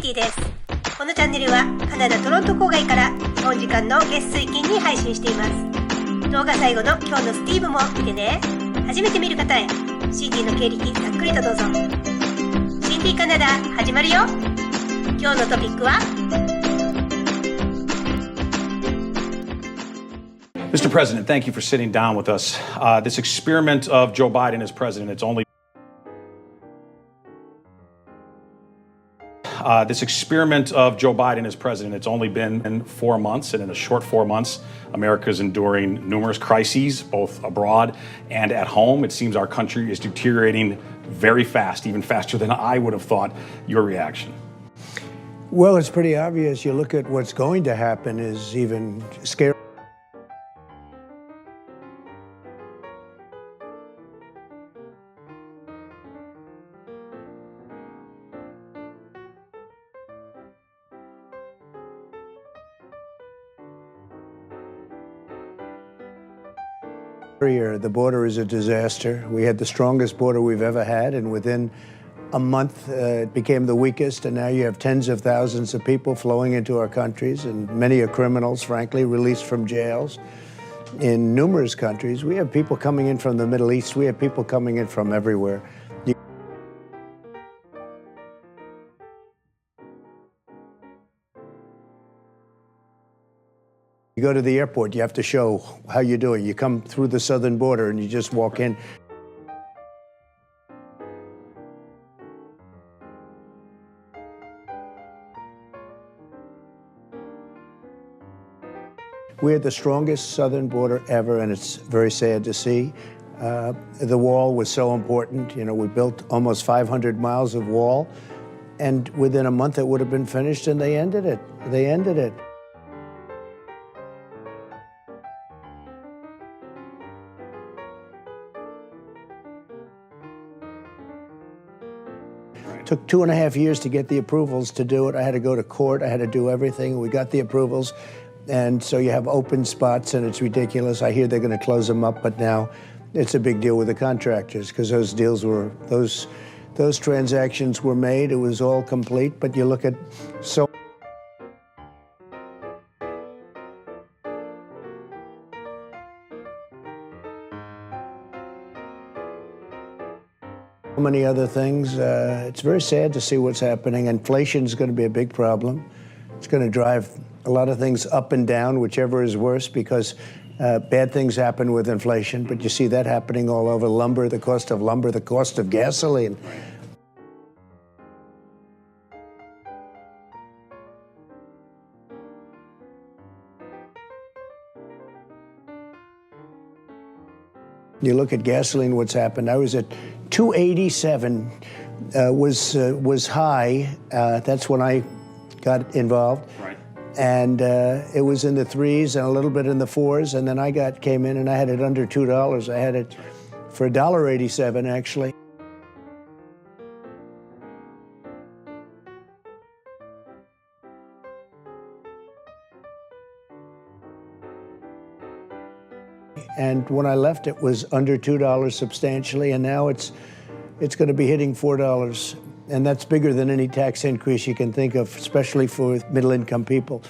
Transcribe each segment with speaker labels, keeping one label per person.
Speaker 1: ティです。このチャンネルはカナダトロント郊外から日本時間の月水金に配信しています。動画最後の今日のスティーブも見てね。初めて見る方へシンディの経歴ざっくりとどうぞ。シンディカナダ始まるよ。今日のトピックは
Speaker 2: Mr. President, thank you for sitting down with us. This experiment of Joe Biden as president, it's only been 4 months, and in a short 4 months, America is enduring numerous crises, both abroad and at home. It seems our country is deteriorating very fast, even faster than I would have thought. Your reaction?
Speaker 3: Well, it's pretty obvious. You look at what's going to happen is even scary. The border is a disaster. We had the strongest border we've ever had, and within a month it became the weakest, and now you have tens of thousands of people flowing into our countries, and many are criminals, frankly, released from jails. In numerous countries, we have people coming in from the Middle East. We have people coming in from everywhere. You go to the airport, you have to show how you're doing. You come through the southern border and you just walk in. We had the strongest southern border ever, and it's very sad to see. The wall was so important. You know, we built almost 500 miles of wall, and within a month it would have been finished, and they ended it. They ended it. Took 2.5 years to get the approvals to do it. I had to go to court. I had to do everything. We got the approvals. And so you have open spots, and it's ridiculous. I hear they're going to close them up, but now it's a big deal with the contractors because those deals were, those transactions were made. It was all complete. But you look at so many other things. It's very sad to see what's happening. Inflation is going to be a big problem. It's going to drive a lot of things up and down, whichever is worse, because bad things happen with inflation. But you see that happening all over. Lumber, the cost of gasoline. You look at gasoline, what's happened. I was at 287 was high. That's when I got involved.
Speaker 2: Right.
Speaker 3: And it was in the 3s and a little bit in the 4s. And then I came in and I had it under $2. I had it for $1.87 actually. And when I left, it was under $2 substantially, and now it's going to be hitting $4, and that's bigger than any tax increase you can think of, especially for middle-income people.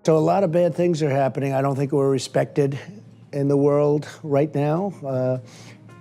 Speaker 3: So a lot of bad things are happening. I don't think we're respected in the world right now.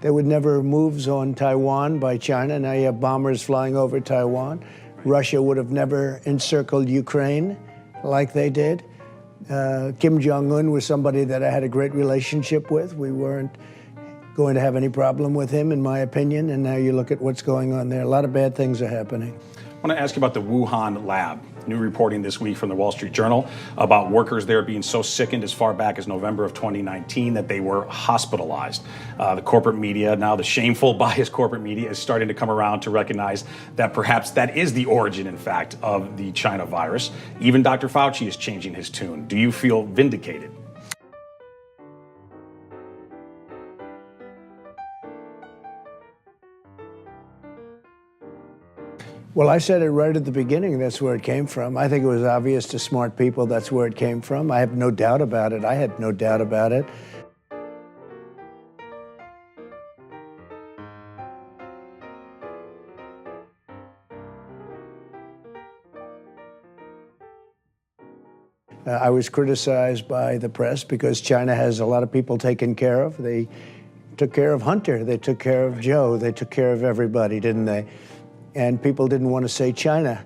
Speaker 3: There were never moves on Taiwan by China. Now you have bombers flying over Taiwan. Russia would have never encircled Ukraine like they did. Kim Jong-un was somebody that I had a great relationship with. We weren't going to have any problem with him, in my opinion. And now you look at what's going on there. A lot of bad things are happening.
Speaker 2: I want to ask you about the Wuhan lab. New reporting this week from the Wall Street Journal about workers there being so sickened as far back as November of 2019 that they were hospitalized. The corporate media, now the shameful, biased corporate media, is starting to come around to recognize that perhaps that is the origin, in fact, of the China virus. Even Dr. Fauci is changing his tune. Do you feel vindicated?
Speaker 3: Well, I said it right at the beginning, that's where it came from. I think it was obvious to smart people that's where it came from. I have no doubt about it. I had no doubt about it. I was criticized by the press because China has a lot of people taken care of. They took care of Hunter, they took care of Joe, they took care of everybody, didn't they? And people didn't want to say China.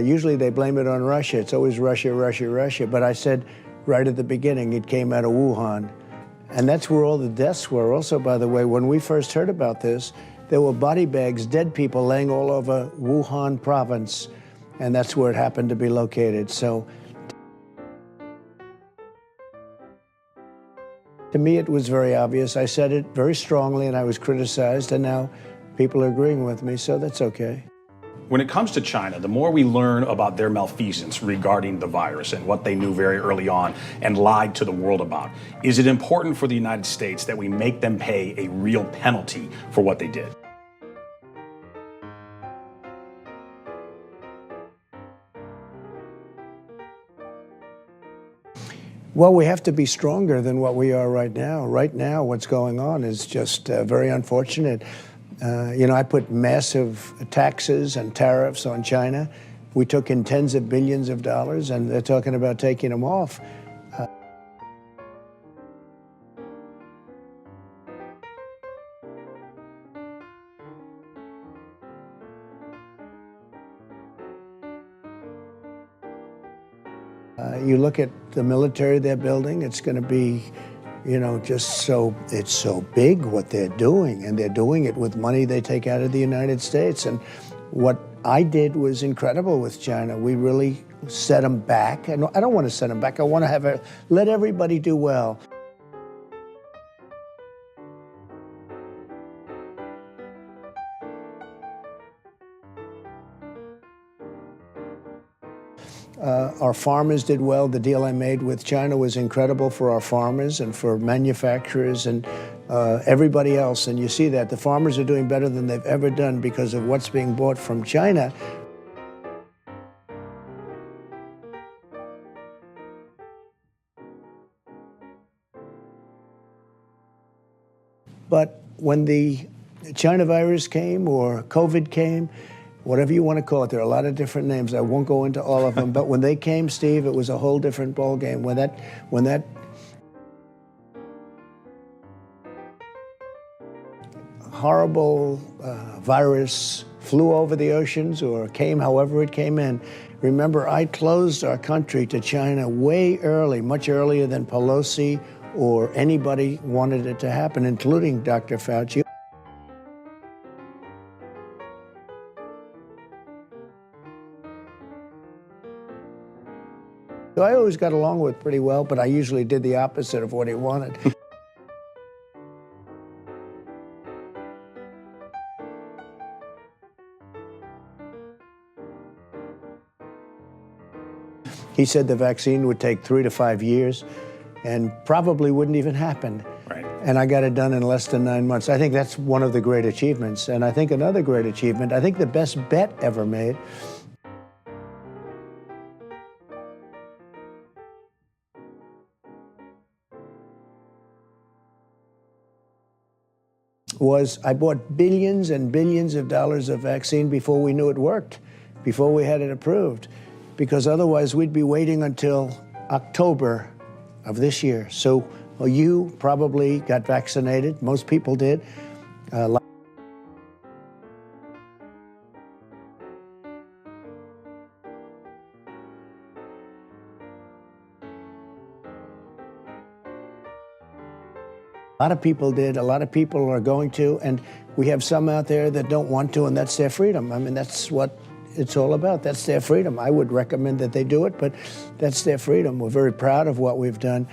Speaker 3: Usually they blame it on Russia. It's always Russia, Russia, Russia. But I said right at the beginning, it came out of Wuhan. And that's where all the deaths were. Also, by the way, when we first heard about this, there were body bags, dead people laying all over Wuhan province. And that's where it happened to be located. So to me, it was very obvious. I said it very strongly and I was criticized, and now people are agreeing with me, so that's okay.
Speaker 2: When it comes to China, the more we learn about their malfeasance regarding the virus and what they knew very early on and lied to the world about, is it important for the United States that we make them pay a real penalty for what they did?
Speaker 3: Well, we have to be stronger than what we are right now. Right now, what's going on is just very unfortunate. I put massive taxes and tariffs on China. We took in tens of billions of dollars, and they're talking about taking them off. You look at the military they're building, it's going to be, just it's so big what they're doing, and they're doing it with money they take out of the United States. And what I did was incredible with China. We really set them back. And I don't want to set them back. I want to let everybody do well. Our farmers did well. The deal I made with China was incredible for our farmers and for manufacturers and everybody else. And you see that the farmers are doing better than they've ever done because of what's being bought from China. But when the China virus came or COVID came, whatever you want to call it, there are a lot of different names. I won't go into all of them. But when they came, Steve, it was a whole different ballgame. When that horrible virus flew over the oceans or came however it came in, remember, I closed our country to China way early, much earlier than Pelosi or anybody wanted it to happen, including Dr. Fauci. So I always got along with pretty well, but I usually did the opposite of what he wanted. He said the vaccine would take 3 to 5 years and probably wouldn't even happen.
Speaker 2: Right.
Speaker 3: And I got it done in less than 9 months. I think that's one of the great achievements. And I think another great achievement, I think the best bet ever made, was I bought billions and billions of dollars of vaccine before we knew it worked, before we had it approved, because otherwise we'd be waiting until October of this year. So you probably got vaccinated. Most people did. A lot of people did. A lot of people are going to, and we have some out there that don't want to, and that's their freedom. I mean, that's what it's all about. That's their freedom. I would recommend that they do it, but that's their freedom. We're very proud of what we've done.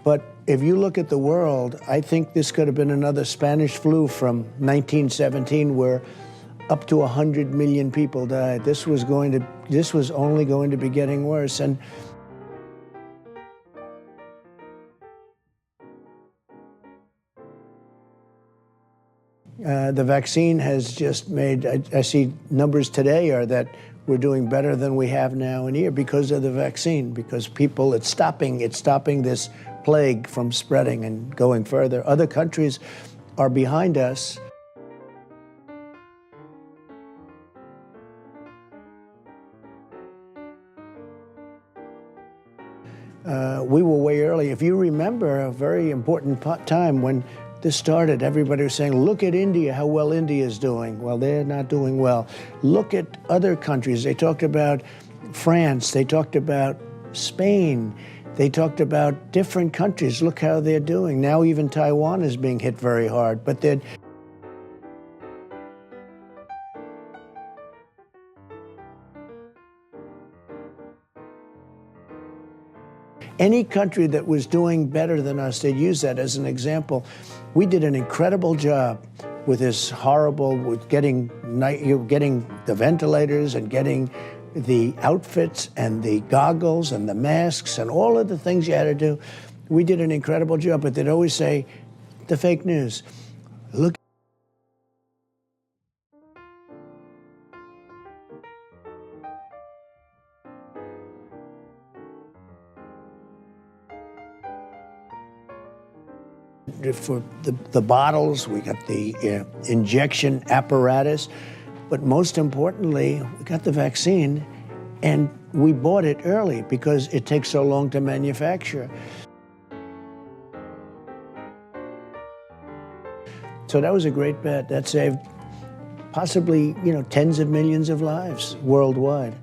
Speaker 3: But if you look at the world, I think this could have been another Spanish flu from 1917 where up to 100 million people died. This was only going to be getting worse. And the vaccine has just made, I see numbers today are that we're doing better than we have now in a year because of the vaccine, because people, it's stopping this plague from spreading and going further. Other countries are behind us. We were way early. If you remember a very important time when this started, everybody was saying, look at India, how well India is doing. Well, they're not doing well. Look at other countries. They talked about France. They talked about Spain. They talked about different countries. Look how they're doing. Now even Taiwan is being hit very hard. But they're any country that was doing better than us, they'd use that as an example. We did an incredible job with this horrible, with getting the ventilators and getting the outfits and the goggles and the masks and all of the things you had to do. We did an incredible job, but they'd always say, the fake news, look. For the bottles, we got the injection apparatus, but most importantly, we got the vaccine, and we bought it early because it takes so long to manufacture. So that was a great bet. That saved possibly, tens of millions of lives worldwide.